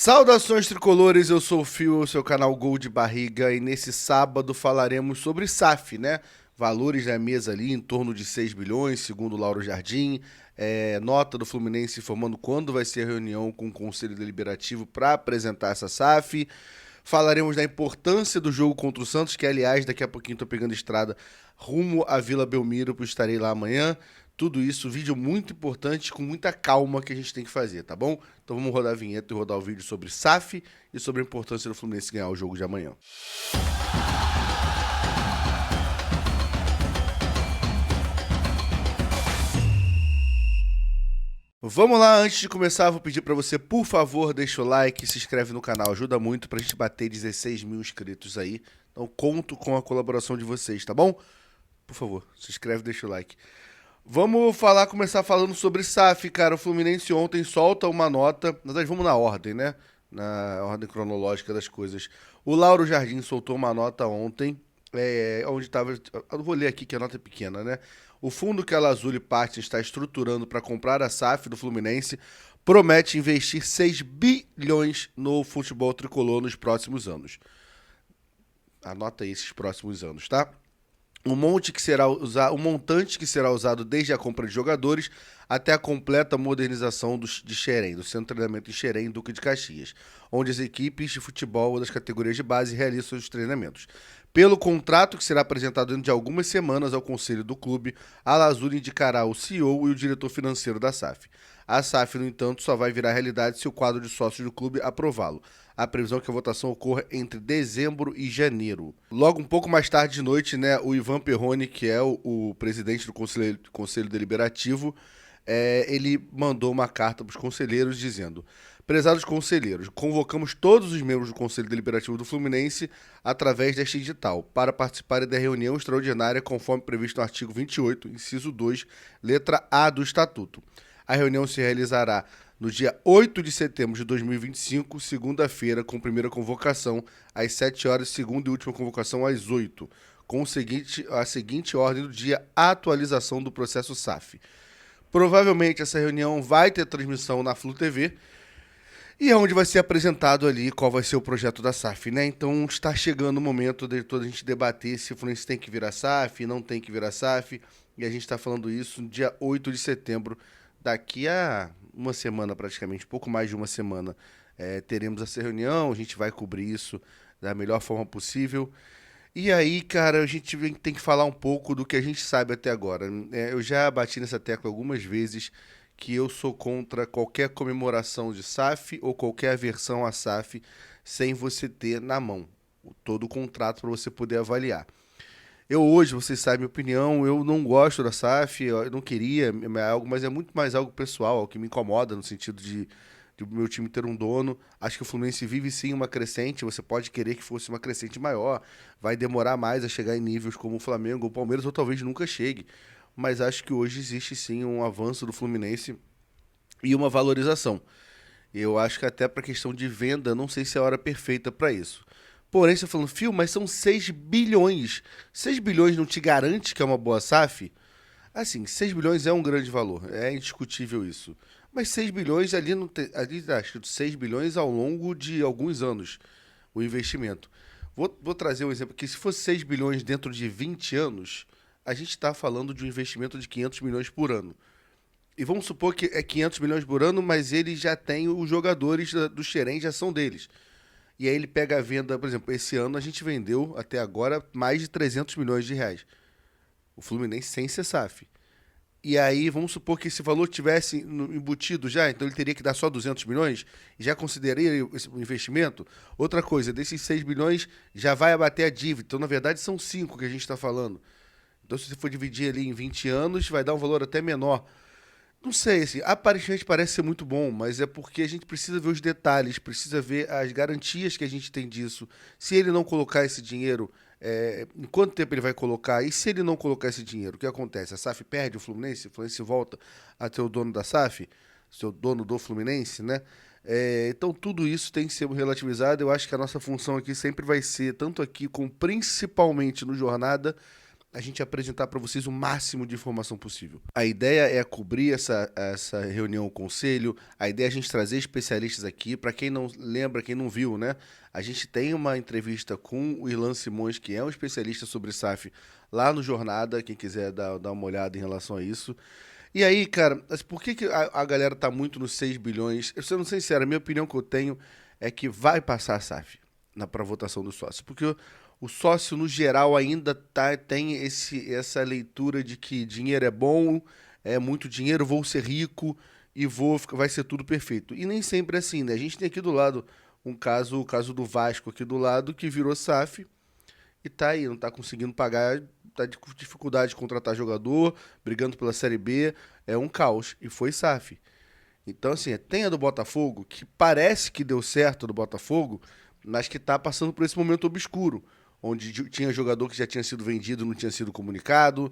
Saudações tricolores, eu sou o Fio, o seu canal Gol de Barriga, e nesse sábado falaremos sobre SAF, né? Valores na mesa ali em torno de 6 bilhões, segundo o Lauro Jardim. Nota do Fluminense informando quando vai ser a reunião com o Conselho Deliberativo para apresentar essa SAF. Falaremos da importância do jogo contra o Santos, que aliás daqui a pouquinho estou pegando estrada rumo à Vila Belmiro, pois estarei lá amanhã. Tudo isso, vídeo muito importante, com muita calma que a gente tem que fazer, tá bom? Então vamos rodar a vinheta e rodar o vídeo sobre SAF e sobre a importância do Fluminense ganhar o jogo de amanhã. Vamos lá, antes de começar, vou pedir pra você, por favor, deixa o like, se inscreve no canal, ajuda muito pra gente bater 16 mil inscritos aí. Então conto com a colaboração de vocês, tá bom? Por favor, se inscreve e deixa o like. Vamos começar falando sobre SAF, cara. O Fluminense ontem solta uma nota. Na verdade, vamos na ordem, né? Na ordem cronológica das coisas. O Lauro Jardim soltou uma nota ontem, onde estava. Eu vou ler aqui que a nota é pequena, né? O fundo que a Lazuli Partners está estruturando para comprar a SAF do Fluminense promete investir 6 bilhões no futebol tricolor nos próximos anos. Anota aí esses próximos anos, tá? O montante que será usado desde a compra de jogadores até a completa modernização de Xerém, do centro de treinamento em Xerém, Duque de Caxias, onde as equipes de futebol das categorias de base realizam seus treinamentos. Pelo contrato que será apresentado dentro de algumas semanas ao conselho do clube, a Lazuli indicará o CEO e o diretor financeiro da SAF. A SAF, no entanto, só vai virar realidade se o quadro de sócios do clube aprová-lo. A previsão é que a votação ocorra entre dezembro e janeiro. Logo um pouco mais tarde de noite, né, o Ivan Perrone, que é o presidente do Conselho Deliberativo, ele mandou uma carta para os conselheiros dizendo: prezados conselheiros, convocamos todos os membros do Conselho Deliberativo do Fluminense através deste edital para participarem da reunião extraordinária conforme previsto no artigo 28, inciso 2, letra A do Estatuto. A reunião se realizará no dia 8 de setembro de 2025, segunda-feira, com primeira convocação às 7 horas, segunda e última convocação às 8, com a seguinte ordem do dia: atualização do processo SAF. Provavelmente essa reunião vai ter transmissão na Flu TV e é onde vai ser apresentado ali qual vai ser o projeto da SAF, né? Então está chegando o momento de toda a gente debater se o Fluminense tem que virar SAF, não tem que virar SAF, e a gente está falando isso no dia 8 de setembro, daqui a uma semana praticamente, pouco mais de uma semana, teremos essa reunião, a gente vai cobrir isso da melhor forma possível. E aí, cara, a gente tem que falar um pouco do que a gente sabe até agora. Eu já bati nessa tecla algumas vezes que eu sou contra qualquer comemoração de SAF ou qualquer aversão à SAF sem você ter na mão todo o contrato para você poder avaliar. Eu hoje, vocês sabem a minha opinião, eu não gosto da SAF, eu não queria, mas é muito mais algo pessoal, algo que me incomoda no sentido de o meu time ter um dono. Acho que o Fluminense vive sim uma crescente, você pode querer que fosse uma crescente maior, vai demorar mais a chegar em níveis como o Flamengo, o Palmeiras, ou talvez nunca chegue. Mas acho que hoje existe sim um avanço do Fluminense e uma valorização. Eu acho que até para questão de venda, não sei se é a hora perfeita para isso. Porém, você falando, Fio, mas são 6 bilhões. 6 bilhões não te garante que é uma boa SAF? Assim, 6 bilhões é um grande valor, é indiscutível isso. Mas 6 bilhões ali, ali está escrito 6 bilhões ao longo de alguns anos, o investimento. Vou trazer um exemplo aqui. Se fosse 6 bilhões dentro de 20 anos, a gente está falando de um investimento de 500 milhões por ano. E vamos supor que é 500 milhões por ano, mas ele já tem os jogadores do Xerém, já são deles. E aí ele pega a venda, por exemplo, esse ano a gente vendeu até agora mais de 300 milhões de reais. O Fluminense sem ser SAF. E aí vamos supor que esse valor tivesse embutido já, então ele teria que dar só 200 milhões, e já consideraria esse investimento. Outra coisa, desses 6 bilhões já vai abater a dívida. Então, na verdade, são 5 que a gente está falando. Então, se você for dividir ali em 20 anos, vai dar um valor até menor. Não sei, assim, aparentemente parece ser muito bom, mas é porque a gente precisa ver os detalhes, precisa ver as garantias que a gente tem disso. Se ele não colocar esse dinheiro, em quanto tempo ele vai colocar? E se ele não colocar esse dinheiro, o que acontece? A SAF perde o Fluminense volta a ter o dono da SAF, seu dono do Fluminense, né? Então tudo isso tem que ser relativizado. Eu acho que a nossa função aqui sempre vai ser, tanto aqui como principalmente no Jornada, a gente apresentar para vocês o máximo de informação possível. A ideia é cobrir essa reunião o conselho, a ideia é a gente trazer especialistas aqui. Para quem não lembra, quem não viu, né? A gente tem uma entrevista com o Irlan Simões, que é um especialista sobre SAF, lá no Jornada, quem quiser dar uma olhada em relação a isso. E aí, cara, por que a galera tá muito nos 6 bilhões? Eu sendo sincero, a minha opinião que eu tenho é que vai passar a SAF para votação do sócio, porque o sócio, no geral, ainda tem essa leitura de que dinheiro é bom, é muito dinheiro, vou ser rico e vai ser tudo perfeito. E nem sempre é assim, né? A gente tem aqui do lado o caso do Vasco aqui do lado, que virou SAF e tá aí, não tá conseguindo pagar, tá com dificuldade de contratar jogador, brigando pela Série B, é um caos, e foi SAF. Então, assim, tem a do Botafogo, que parece que deu certo do Botafogo, mas que tá passando por esse momento obscuro, onde tinha jogador que já tinha sido vendido, não tinha sido comunicado.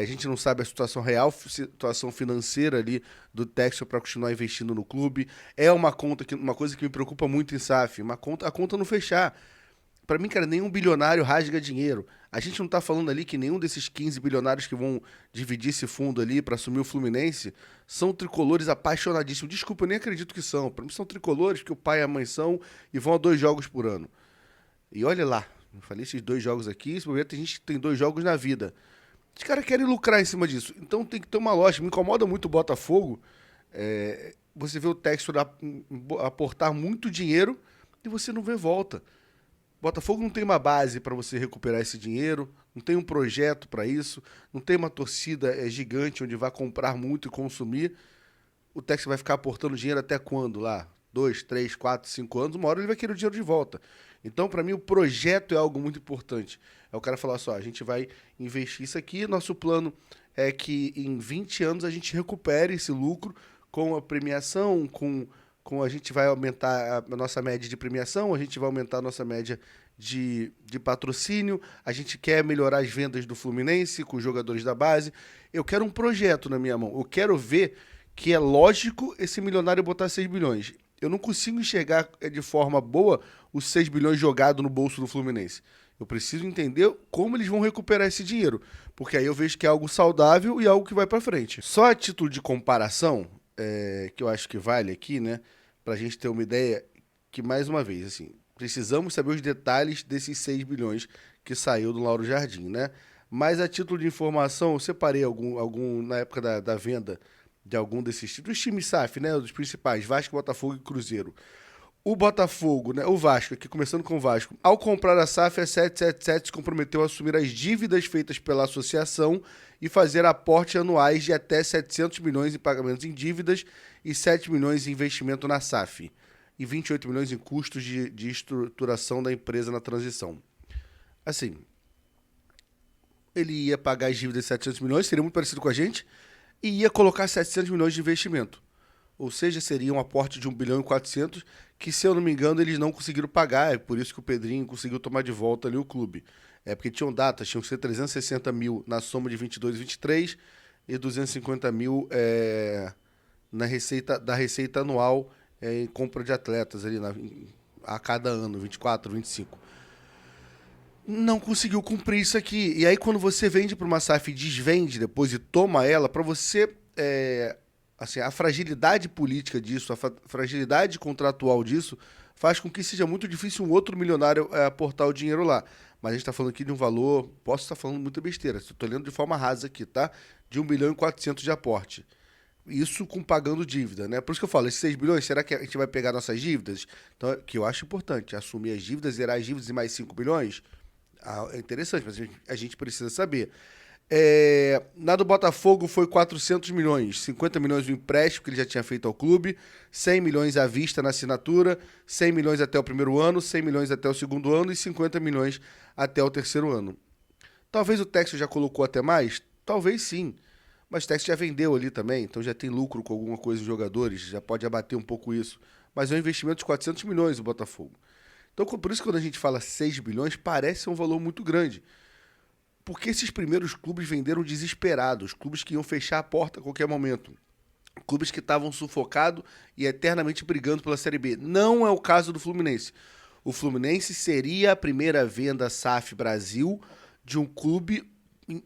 A gente não sabe a situação real, situação financeira ali do Textor para continuar investindo no clube. É uma coisa que me preocupa muito em SAF, a conta não fechar. Para mim, cara, nenhum bilionário rasga dinheiro. A gente não tá falando ali que nenhum desses 15 bilionários que vão dividir esse fundo ali para assumir o Fluminense são tricolores apaixonadíssimos. Desculpa, eu nem acredito que são. Para mim são tricolores que o pai e a mãe são e vão a 2 jogos por ano. E olha lá, eu falei esses 2 jogos aqui, esse momento tem gente que tem 2 jogos na vida. Os caras querem lucrar em cima disso. Então tem que ter uma lógica. Me incomoda muito o Botafogo. Você vê o Textor aportar muito dinheiro e você não vê volta. Botafogo não tem uma base para você recuperar esse dinheiro, não tem um projeto para isso, não tem uma torcida gigante onde vai comprar muito e consumir. O Texas vai ficar aportando dinheiro até quando lá? 2, 3, 4, 5 anos, uma hora ele vai querer o dinheiro de volta. Então, para mim, o projeto é algo muito importante. É o cara falar só, a gente vai investir isso aqui, nosso plano é que em 20 anos a gente recupere esse lucro com a premiação, com a gente vai aumentar a nossa média de premiação, a gente vai aumentar a nossa média de patrocínio, a gente quer melhorar as vendas do Fluminense com os jogadores da base. Eu quero um projeto na minha mão. Eu quero ver que é lógico esse milionário botar 6 bilhões. Eu não consigo enxergar de forma boa os 6 bilhões jogados no bolso do Fluminense. Eu preciso entender como eles vão recuperar esse dinheiro, porque aí eu vejo que é algo saudável e algo que vai para frente. Só a título de comparação, que eu acho que vale aqui, né? Pra gente ter uma ideia que, mais uma vez, assim, precisamos saber os detalhes desses 6 bilhões que saiu do Lauro Jardim, né? Mas a título de informação, eu separei algum na época da venda de algum desses títulos, os times SAF, né? Os principais, Vasco, Botafogo e Cruzeiro. O Botafogo, né? O Vasco, aqui começando com o Vasco. Ao comprar a SAF, a 777 se comprometeu a assumir as dívidas feitas pela associação e fazer aportes anuais de até 700 milhões em pagamentos em dívidas e 7 milhões em investimento na SAF e 28 milhões em custos de estruturação da empresa na transição. Assim, ele ia pagar as dívidas de 700 milhões, seria muito parecido com a gente, e ia colocar 700 milhões de investimento. Ou seja, seria um aporte de 1 bilhão e 400, que, se eu não me engano, eles não conseguiram pagar. É por isso que o Pedrinho conseguiu tomar de volta ali o clube. Porque tinham datas, tinham que ser 360 mil na soma de 22 e 23 e 250 mil da receita anual em compra de atletas ali a cada ano, 24, 25. Não conseguiu cumprir isso aqui. E aí, quando você vende para uma SAF e desvende depois e toma ela, para você... assim, a fragilidade política disso, a fragilidade contratual disso, faz com que seja muito difícil um outro milionário aportar o dinheiro lá. Mas a gente está falando aqui de um valor, posso estar falando muita besteira, estou lendo de forma rasa aqui, tá? De 1 bilhão e 400 de aporte. Isso com pagando dívida, né? Por isso que eu falo, esses 6 bilhões, será que a gente vai pegar nossas dívidas? Então, que eu acho importante, assumir as dívidas, zerar as dívidas e mais 5 bilhões? É interessante, mas a gente precisa saber. Na do Botafogo foi 400 milhões, 50 milhões do empréstimo que ele já tinha feito ao clube, 100 milhões à vista na assinatura, 100 milhões até o primeiro ano, 100 milhões até o segundo ano e 50 milhões até o terceiro ano. Talvez o Texas já colocou até mais? Talvez sim, mas o Texas já vendeu ali também, então já tem lucro com alguma coisa em jogadores, já pode abater um pouco isso. Mas é um investimento de 400 milhões o Botafogo. Então, por isso que quando a gente fala 6 bilhões, parece um valor muito grande. Porque esses primeiros clubes venderam desesperados, clubes que iam fechar a porta a qualquer momento, clubes que estavam sufocados e eternamente brigando pela Série B. Não é o caso do Fluminense. O Fluminense seria a primeira venda SAF Brasil de um clube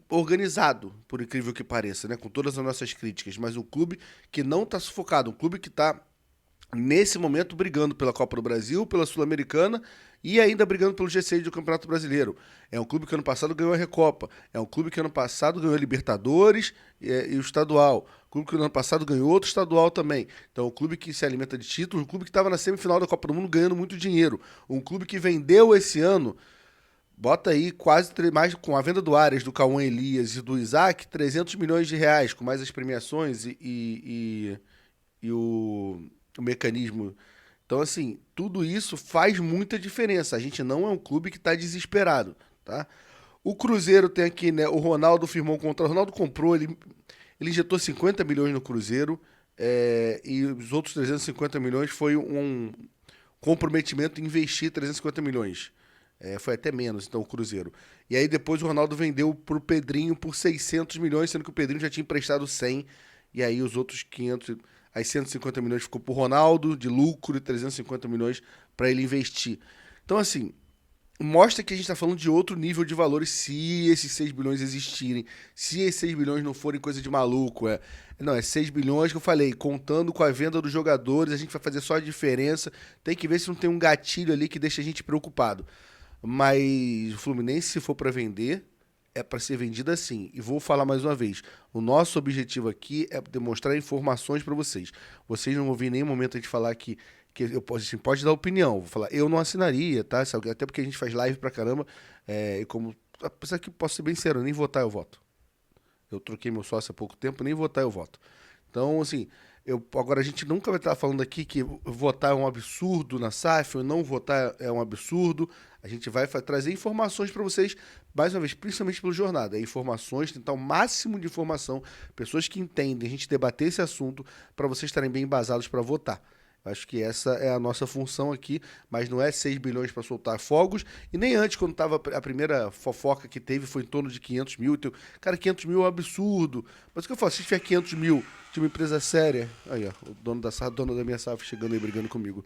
organizado, por incrível que pareça, né? Com todas as nossas críticas, mas um clube que não está sufocado, um clube que está nesse momento brigando pela Copa do Brasil, pela Sul-Americana e ainda brigando pelo G6 do Campeonato Brasileiro. É um clube que ano passado ganhou a Recopa, é um clube que ano passado ganhou a Libertadores e o estadual, um clube que ano passado ganhou outro estadual também. Então é um clube que se alimenta de títulos, um clube que estava na semifinal da Copa do Mundo ganhando muito dinheiro, um clube que vendeu esse ano. Bota aí quase mais com a venda do Arias, do Cauã Elias e do Isaac, 300 milhões de reais, com mais as premiações e o mecanismo. Então, assim, tudo isso faz muita diferença. A gente não é um clube que está desesperado, tá? O Cruzeiro tem aqui, né? O Ronaldo firmou um contrato. O Ronaldo comprou, ele injetou 50 milhões no Cruzeiro e os outros 350 milhões foi um comprometimento em investir 350 milhões. Foi até menos, então, o Cruzeiro. E aí depois o Ronaldo vendeu pro Pedrinho por 600 milhões, sendo que o Pedrinho já tinha emprestado 100. E aí os outros 500, aí 150 milhões ficou pro Ronaldo, de lucro, e 350 milhões para ele investir. Então, assim, mostra que a gente está falando de outro nível de valores se esses 6 bilhões existirem. Se esses 6 bilhões não forem coisa de maluco. Não, é 6 bilhões que eu falei, contando com a venda dos jogadores, a gente vai fazer só a diferença. Tem que ver se não tem um gatilho ali que deixa a gente preocupado. Mas o Fluminense, se for para vender, é para ser vendido assim. E vou falar mais uma vez: o nosso objetivo aqui é demonstrar informações para vocês. Vocês não vão ouvir em nenhum momento a gente falar que eu posso, assim, pode dar opinião. Vou falar, eu não assinaria, tá? Até porque a gente faz live pra caramba. E como. Apesar que posso ser bem sincero, nem votar eu voto. Eu troquei meu sócio há pouco tempo, nem votar eu voto. Então, assim, agora a gente nunca vai estar falando aqui que votar é um absurdo na SAF, ou não votar é um absurdo. A gente vai trazer informações para vocês, mais uma vez, principalmente pelo Jornada. Informações, tentar o máximo de informação, pessoas que entendem, a gente debater esse assunto para vocês estarem bem embasados para votar. Acho que essa é a nossa função aqui, mas não é 6 bilhões para soltar fogos. E nem antes, quando tava a primeira fofoca que teve, foi em torno de 500 mil. Então, cara, 500 mil é um absurdo. Mas o que eu falo, se tiver 500 mil de uma empresa séria... Aí, ó, o dono da minha SAF chegando aí brigando comigo.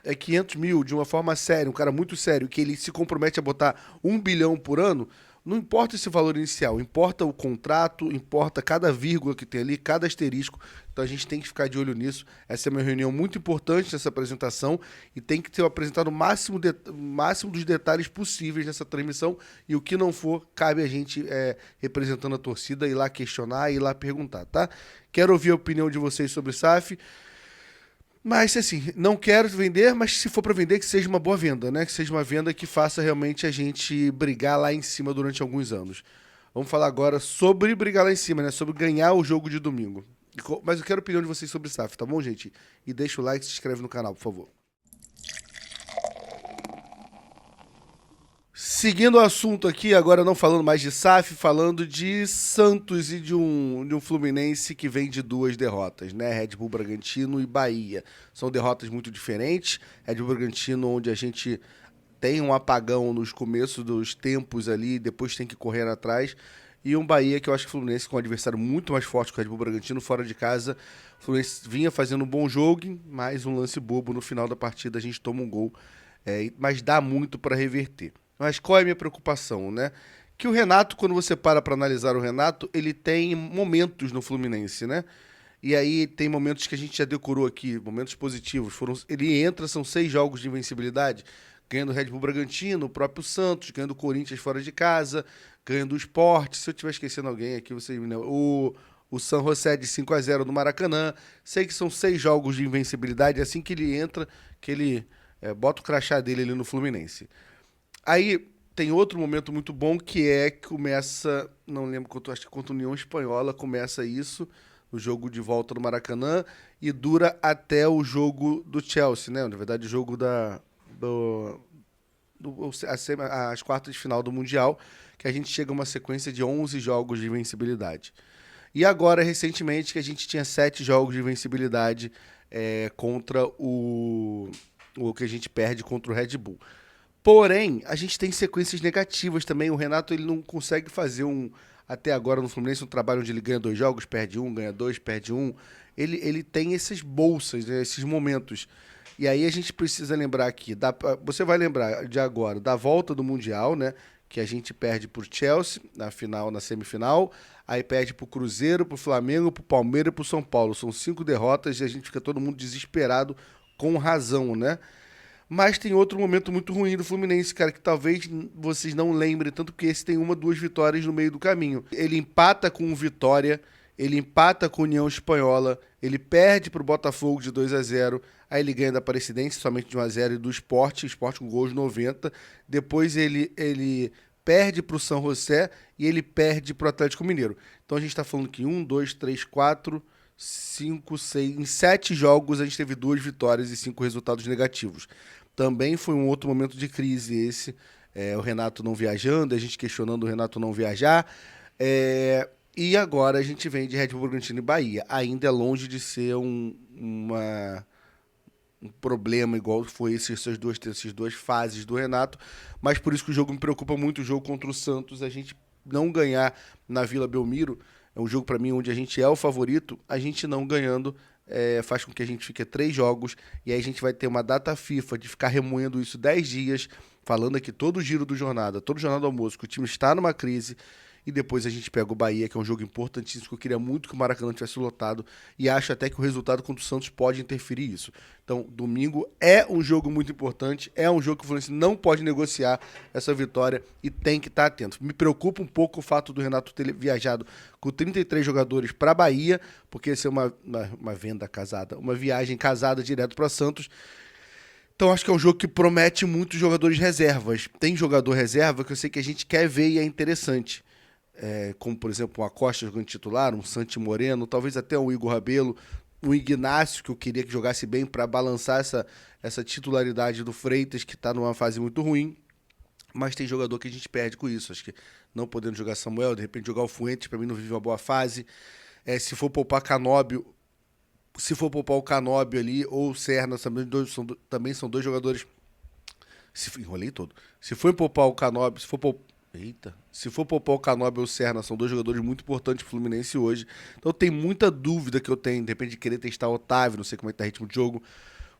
É 500 mil de uma forma séria, um cara muito sério, que ele se compromete a botar 1 bilhão por ano. Não importa esse valor inicial, importa o contrato, importa cada vírgula que tem ali, cada asterisco. Então a gente tem que ficar de olho nisso. Essa é uma reunião muito importante nessa apresentação e tem que ser apresentado o máximo dos detalhes possíveis nessa transmissão. E o que não for, cabe a gente, representando a torcida, ir lá questionar e ir lá perguntar, tá? Quero ouvir a opinião de vocês sobre o SAF. Mas, assim, não quero vender, mas se for para vender, que seja uma boa venda, né? Que seja uma venda que faça realmente a gente brigar lá em cima durante alguns anos. Vamos falar agora sobre brigar lá em cima, né? Sobre ganhar o jogo de domingo. Mas eu quero a opinião de vocês sobre o SAF, tá bom, gente? E deixa o like e se inscreve no canal, por favor. Seguindo o assunto aqui, agora não falando mais de SAF, falando de Santos e de um Fluminense que vem de 2 derrotas, né? Red Bull Bragantino e Bahia. São derrotas muito diferentes. Red Bull Bragantino, onde a gente tem um apagão nos começos dos tempos ali, depois tem que correr atrás. E um Bahia que eu acho que o Fluminense com um adversário muito mais forte que o Red Bull Bragantino, fora de casa. O Fluminense vinha fazendo um bom jogo, mais um lance bobo no final da partida, a gente toma um gol. Mas dá muito para reverter. Mas qual é a minha preocupação, né? Que o Renato, quando você para analisar o Renato, ele tem momentos no Fluminense, né? E aí tem momentos que a gente já decorou aqui, momentos positivos. Ele entra, são 6 jogos de invencibilidade, ganhando o Red Bull Bragantino, o próprio Santos, ganhando o Corinthians fora de casa, ganhando o Sport. Se eu estiver esquecendo alguém aqui, você me lembra. O San José de 5-0 no Maracanã. Sei que são 6 jogos de invencibilidade, assim que ele entra, que ele bota o crachá dele ali no Fluminense. Aí tem outro momento muito bom que começa, não lembro quanto, acho que contra a União Espanhola começa isso, o jogo de volta no Maracanã, e dura até o jogo do Chelsea, né? Na verdade, o jogo as quartas de final do Mundial, que a gente chega a uma sequência de 11 jogos de invencibilidade. E agora, recentemente, que a gente tinha 7 jogos de invencibilidade contra o que a gente perde contra o Red Bull. Porém, a gente tem sequências negativas também. O Renato ele não consegue fazer até agora no Fluminense, um trabalho onde ele ganha 2 jogos, perde um, ganha 2, perde um. Ele tem essas bolsas, né, esses momentos. E aí a gente precisa lembrar aqui, você vai lembrar de agora, da volta do Mundial, né? que a gente perde pro Chelsea na semifinal, aí perde pro Cruzeiro, pro Flamengo, pro Palmeiras e pro São Paulo. São 5 derrotas e a gente fica todo mundo desesperado, com razão, né? Mas tem outro momento muito ruim do Fluminense, cara, que talvez vocês não lembrem, tanto que esse tem 2 vitórias no meio do caminho. Ele empata com o Vitória, ele empata com a União Espanhola, ele perde pro Botafogo de 2-0, aí ele ganha da Aparecidense somente de 1-0 e do Sport, Sport com gols 90. Depois ele perde pro São José e ele perde pro Atlético Mineiro. Então a gente tá falando que 1, 2, 3, 4, 5, 6... Em 7 jogos a gente teve 2 vitórias e 5 resultados negativos. Também foi um outro momento de crise esse. O Renato não viajando, a gente questionando o Renato não viajar. E agora a gente vem de Red Bull Bragantino e Bahia. Ainda é longe de ser um problema igual foi essas duas fases do Renato, mas por isso que o jogo me preocupa muito, o jogo contra o Santos. A gente não ganhar na Vila Belmiro, é um jogo para mim onde a gente é o favorito, a gente não ganhando faz com que a gente fique 3 jogos, e aí a gente vai ter uma data FIFA de ficar remoendo isso 10 dias, falando aqui todo o giro do jornada, todo o jornal do almoço, que o time está numa crise. E depois a gente pega o Bahia, que é um jogo importantíssimo, que eu queria muito que o Maracanã tivesse lotado, e acho até que o resultado contra o Santos pode interferir isso. Então, domingo é um jogo muito importante, é um jogo que o Fluminense não pode negociar essa vitória e tem que estar atento. Me preocupa um pouco o fato do Renato ter viajado com 33 jogadores para a Bahia, porque essa é uma venda casada, uma viagem casada direto para Santos. Então acho que é um jogo que promete muitos jogadores reservas. Tem jogador reserva que eu sei que a gente quer ver e é interessante. Como, por exemplo, um Acosta jogando titular, um Santi Moreno, talvez até um Igor Rabelo, um Ignacio, que eu queria que jogasse bem para balançar essa titularidade do Freitas, que está numa fase muito ruim. Mas tem jogador que a gente perde com isso. Acho que não podendo jogar Samuel, de repente jogar o Fuentes, para mim não vive uma boa fase. Se for poupar Canóbio, se for poupar o Canóbio ali, ou o Serna, também são 2 jogadores. Enrolei todo. Se for poupar o Canóbio, se for poupar o Canóbio ou o Serna, são 2 jogadores muito importantes pro Fluminense hoje. Então tem muita dúvida que eu tenho, depende de querer testar o Otávio, não sei como é que tá o ritmo de jogo.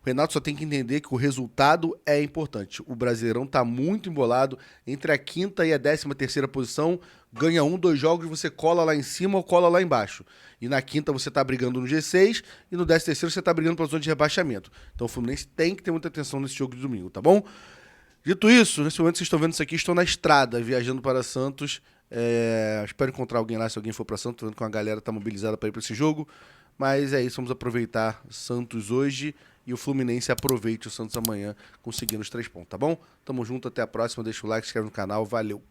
O Renato só tem que entender que o resultado é importante. O Brasileirão tá muito embolado, entre a 5ª e a 13ª posição, ganha 1, 2 jogos, você cola lá em cima ou cola lá embaixo. E na 5ª você tá brigando no G6, e no 13º você tá brigando pela zona de rebaixamento. Então o Fluminense tem que ter muita atenção nesse jogo de domingo, tá bom? Dito isso, nesse momento que vocês estão vendo isso aqui, estou na estrada, viajando para Santos. Espero encontrar alguém lá, se alguém for para Santos. Estou vendo que uma galera está mobilizada para ir para esse jogo. Mas é isso, vamos aproveitar Santos hoje e o Fluminense aproveite o Santos amanhã, conseguindo os 3 pontos, tá bom? Tamo junto, até a próxima. Deixa o like, se inscreve no canal. Valeu!